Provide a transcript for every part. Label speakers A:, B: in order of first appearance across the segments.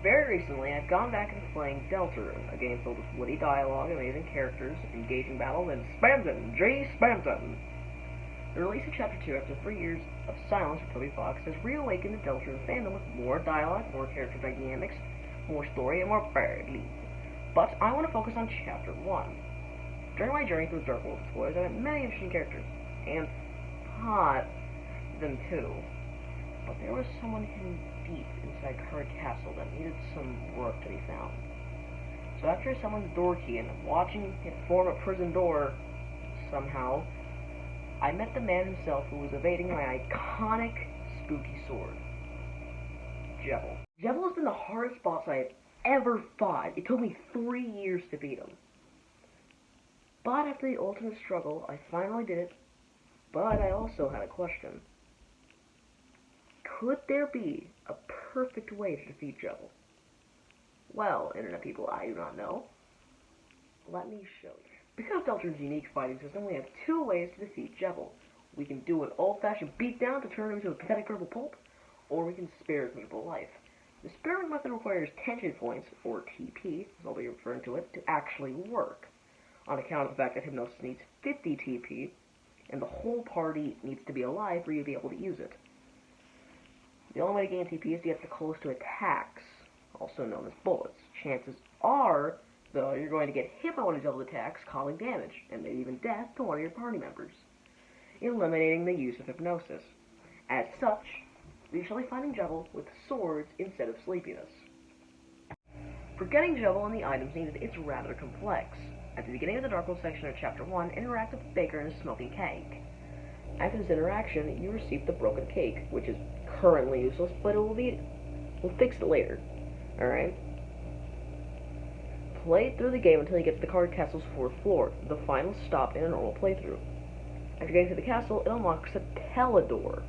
A: Very recently, I've gone back into playing Deltarune, a game filled with witty dialogue, amazing characters, engaging battles, and Spamton! J. Spamton! The release of Chapter 2 after 3 years of silence for Toby Fox has reawakened the Deltarune fandom with more dialogue, more character dynamics, more story, and more badly. But I want to focus on Chapter 1. During my journey through Dark World of Toys, I met many interesting characters, and fought them too. But there was someone hidden deep inside Card Castle that needed some work to be found. So after someone's door key and watching it form a prison door, somehow, I met the man himself who was evading my iconic spooky sword. Jevil. Jevil has been the hardest boss I have ever fought. It took me 3 years to beat him. But after the ultimate struggle, I finally did it. But I also had a question. Could there be a perfect way to defeat Jevil? Well, Internet people, I do not know. Let me show you. Because of Deltarune's unique fighting system, we have 2 ways to defeat Jevil. We can do an old-fashioned beatdown to turn him into a pathetic purple pulp, or we can spare his miserable life. The sparing method requires tension points, or TP, as I'll be referring to it, to actually work. On account of the fact that Hypnosis needs 50 TP, and the whole party needs to be alive for you to be able to use it. The only way to gain TP is to get close to attacks, also known as bullets. Chances are, though, you're going to get hit by one of Jevil's attacks, causing damage, and maybe even death to one of your party members, eliminating the use of hypnosis. As such, we shall be fighting Jevil with swords instead of sleepiness. For getting Jevil and the items needed, it's rather complex. At the beginning of the Dark World section of Chapter 1, interact with the baker and his smoking cake. After this interaction, you receive the broken cake, which is currently useless, but we'll fix it later. Alright? Play through the game until you get to the Card Castle's 4th floor, the final stop in a normal playthrough. After getting to the castle, it unlocks a teledoor,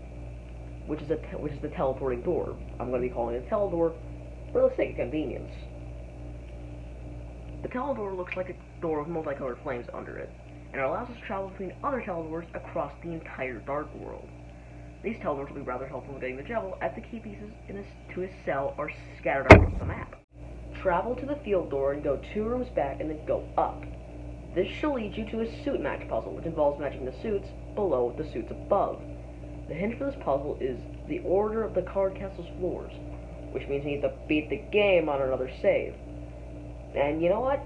A: which is the teleporting door. I'm going to be calling it a teledoor for the sake of convenience. The teledoor looks like a door with multicolored flames under it, and it allows us to travel between other teledoors across the entire Dark World. These teledoors will be rather helpful in getting the Jevil, as the key pieces to his cell are scattered across the map. Travel to the field door and go 2 rooms back and then go up. This shall lead you to a suit match puzzle, which involves matching the suits below with the suits above. The hint for this puzzle is the order of the Card Castle's floors, which means you need to beat the game on another save. And you know what?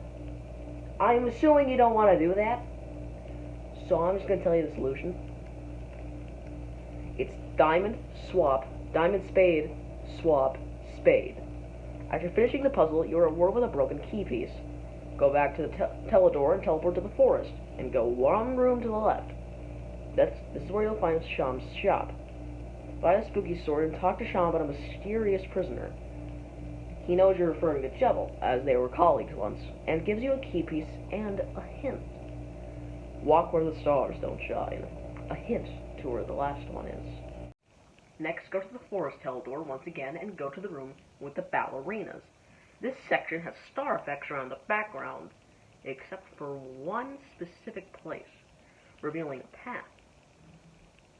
A: I'm assuming you don't want to do that, so I'm just going to tell you the solution. It's diamond, swap, diamond, spade, swap, spade. After finishing the puzzle, you are rewarded with a broken key piece. Go back to the teledoor and teleport to the forest, and go 1 room to the left. This is where you'll find Sham's shop. Buy a spooky sword and talk to Sham about a mysterious prisoner. He knows you're referring to Jevil, as they were colleagues once, and gives you a key piece and a hint. Walk where the stars don't shine. A hint to where the last one is. Next, go to the forest teledoor once again and go to the room with the ballerinas. This section has star effects around the background, except for one specific place, revealing a path.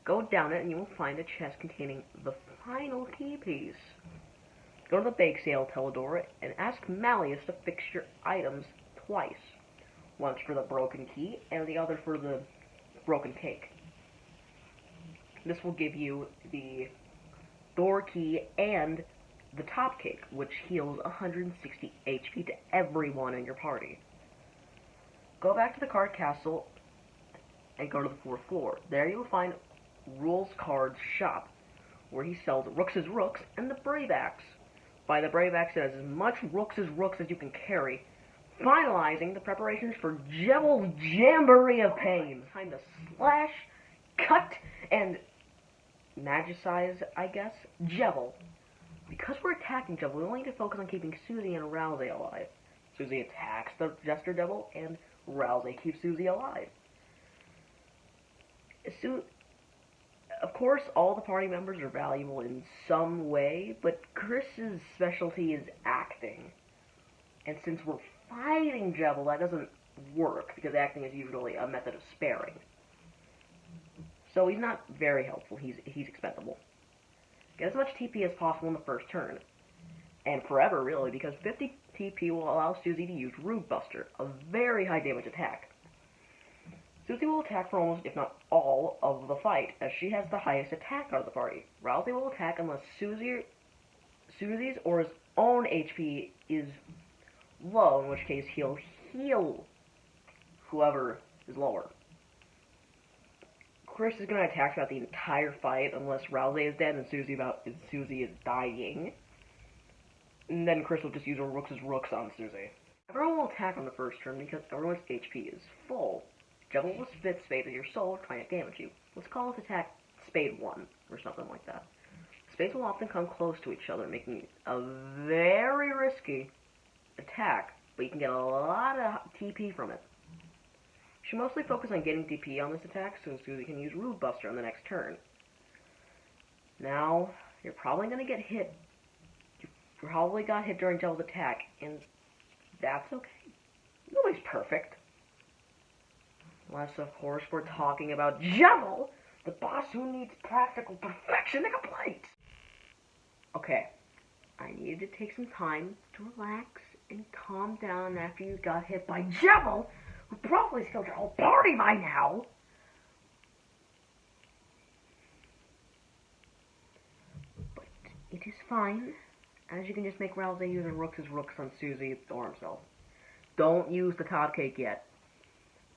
A: Go down it and you will find a chest containing the final key piece. Go to the bake sale teledoor and ask Malleus to fix your items twice. Once for the broken key and the other for the broken cake. This will give you the door key and the top cake, which heals 160 HP to everyone in your party. Go back to the Card Castle and go to the 4th floor. There you will find Rules Card's shop, where he sells Rooks' Rooks and the Brave Axe. Buy the Brave Axe as much Rooks' Rooks as you can carry, finalizing the preparations for Jevil's Jamboree of Pain. Time to slash, cut, and magicize, I guess, Jevil. Because we're attacking Jevil, we only need to focus on keeping Susie and Rousey alive. Susie attacks the Jester Devil, and Rousey keeps Susie alive. Of course, all the party members are valuable in some way, but Chris's specialty is acting. And since we're fighting Jevil, that doesn't work, because acting is usually a method of sparing. So he's not very helpful. He's expendable. Get as much TP as possible in the first turn. And forever, really, because 50 TP will allow Susie to use Root Buster, a very high damage attack. Susie will attack for almost, if not all, of the fight, as she has the highest attack out of the party. Rousey will attack unless Susie's or his own HP is low, in which case he'll heal whoever is lower. Chris is going to attack throughout the entire fight unless Rousey is dead and Susie is dying. And then Chris will just use Rooks on Susie. Everyone will attack on the first turn because everyone's HP is full. Jevil will spit Spade at your soul, trying to damage you. Let's call this attack Spade 1, or something like that. Spades will often come close to each other, making it a very risky attack, but you can get a lot of TP from it. You should mostly focus on getting TP on this attack so Susie can use Root Buster on the next turn. Now, you're probably going to get hit. You probably got hit during Jevil's attack, and that's okay. Nobody's perfect. Unless, of course, we're talking about Jevil, the boss who needs practical perfection to complete. Okay, I needed to take some time to relax and calm down after you got hit by Jevil, who probably killed your whole party by now. But it is fine, as you can just make Rousey use Rooks on Susie or himself. Don't use the top cake yet.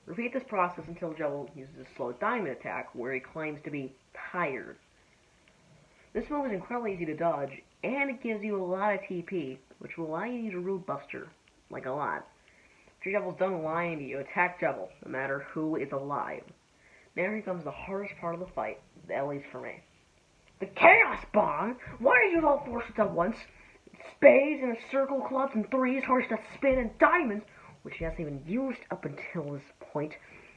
A: Repeat this process until Jevil uses a slow diamond attack, where he claims to be tired. This move is incredibly easy to dodge, and it gives you a lot of TP, which will allow you to use a Root Buster, like a lot. After Jevil's done lying to you, attack Jevil, no matter who is alive. Now here comes the hardest part of the fight, at least for me. The Chaos Bomb! Why do you use all forces at once? Spades and a circle, clubs and threes, hearts that spin, and diamonds, which he hasn't even used up until this point,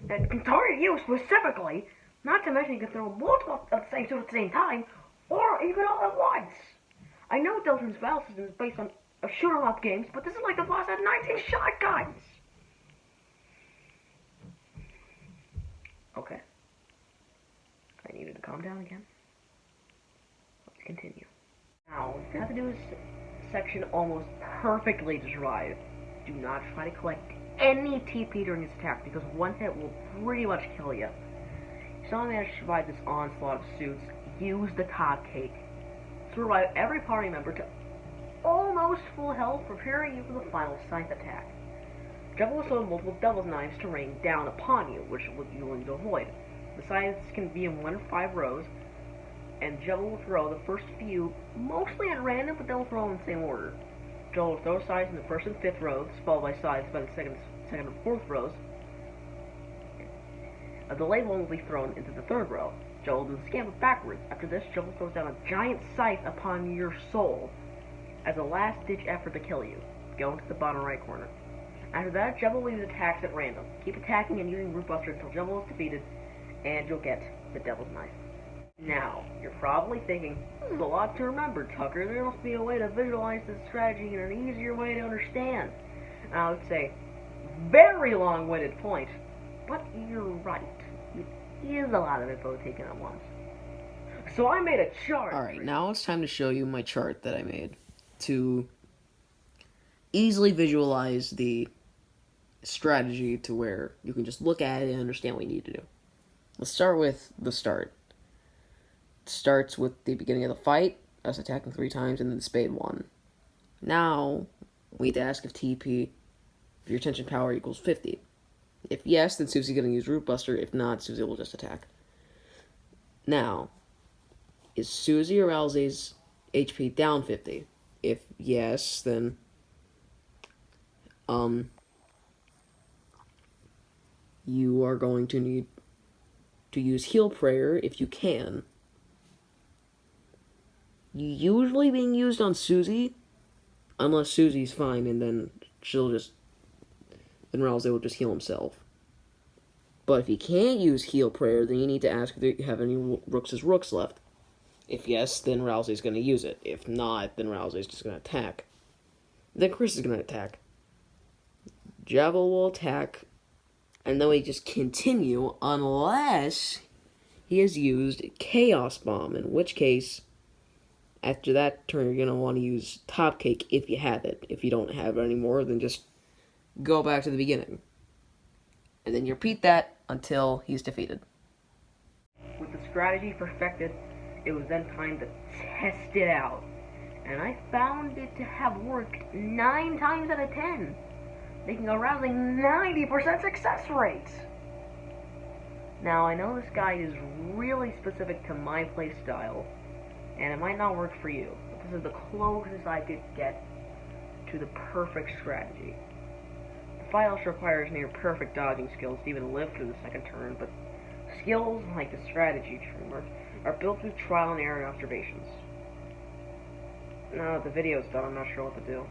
A: and can target you specifically, not to mention you can throw multiple of the same suit at the same time, or even all at once. I know Delton's battle system is based on shoot-em-up games, but this is like the boss had 19 shotguns! Okay. I needed to calm down again. Let's continue. Now, you have to do this section almost perfectly to survive. Do not try to collect any TP during this attack, because one hit will pretty much kill you. If you still manage to survive this onslaught of suits, use the top cake. To revive every party member to almost full health, preparing you for the final scythe attack. Jevil will throw multiple devil's knives to rain down upon you, which you will need to avoid. The scythes can be in 1 of 5 rows, and Jevil will throw the first few mostly at random, but they'll throw in the same order. Jevil will throw scythes in the 1st and 5th rows, followed by scythes by the 2nd and 4th rows. A delayed one will be thrown into the 3rd row. Jevil will do the scamper backwards. After this, Jevil throws down a giant scythe upon your soul as a last-ditch effort to kill you. Go into the bottom right corner. After that, Jevil will use attacks at random. Keep attacking and using Root Buster until Jevil is defeated, and you'll get the Devil's Knife. Now, you're probably thinking, this is a lot to remember, Tucker. There must be a way to visualize this strategy in an easier way to understand. And I would say, very long-winded point, but you're right. It is a lot of info taken at once. So I made a chart.
B: Alright, now it's time to show you my chart that I made to easily visualize the strategy to where you can just look at it and understand what you need to do. Let's start with the start. It starts with the beginning of the fight, us attacking 3 times, and then Spade 1. Now, we need to ask if TP, if your tension power equals 50. If yes, then Susie's going to use Root Buster. If not, Susie will just attack. Now, is Susie or Rousey's HP down 50? If yes, then you are going to need to use Heal Prayer if you can. Usually being used on Susie, unless Susie's fine, and then then Rousey will just heal himself. But if you can't use Heal Prayer, then you need to ask if you have any Rooks left. If yes, then Rousey's going to use it. If not, then Rousey's just going to attack. Then Chris is going to attack. Jevil will attack, and then we just continue unless he has used Chaos Bomb, in which case After that turn, you're going to want to use Top Cake if you have it. If you don't have it anymore, then just go back to the beginning. And then you repeat that until he's defeated.
A: With the strategy perfected, it was then time to test it out. And I found it to have worked 9 times out of 10, making a rousing 90% success rate. Now, I know this guide is really specific to my playstyle, and it might not work for you, but this is the closest I could get to the perfect strategy. The fight also requires near perfect dodging skills to even live through the second turn, but skills like the strategy framework are built through trial and error and observations. Now that the video's done, I'm not sure what to do.